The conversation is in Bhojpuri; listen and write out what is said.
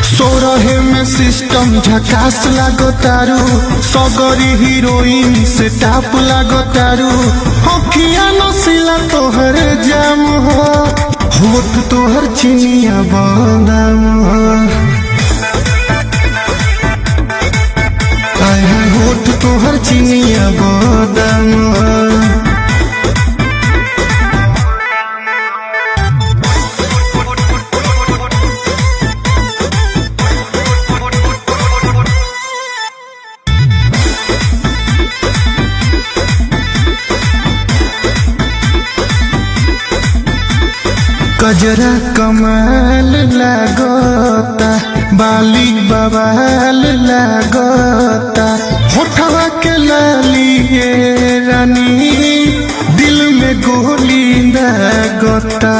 सोरहे में सिस्टम झकास लागो तारू, सगरी हीरोइन से टाप लागो तारू। अखिया नसीला तोहर जाम हो, होठ तोहर चिनिया बादाम हो। आय हाय होठ तोहर चिनिया बादाम हो। गजरा कमाल लागता, बाली बवाल लागता। होठवा के लाली ये रानी, दिल में गोली लागता।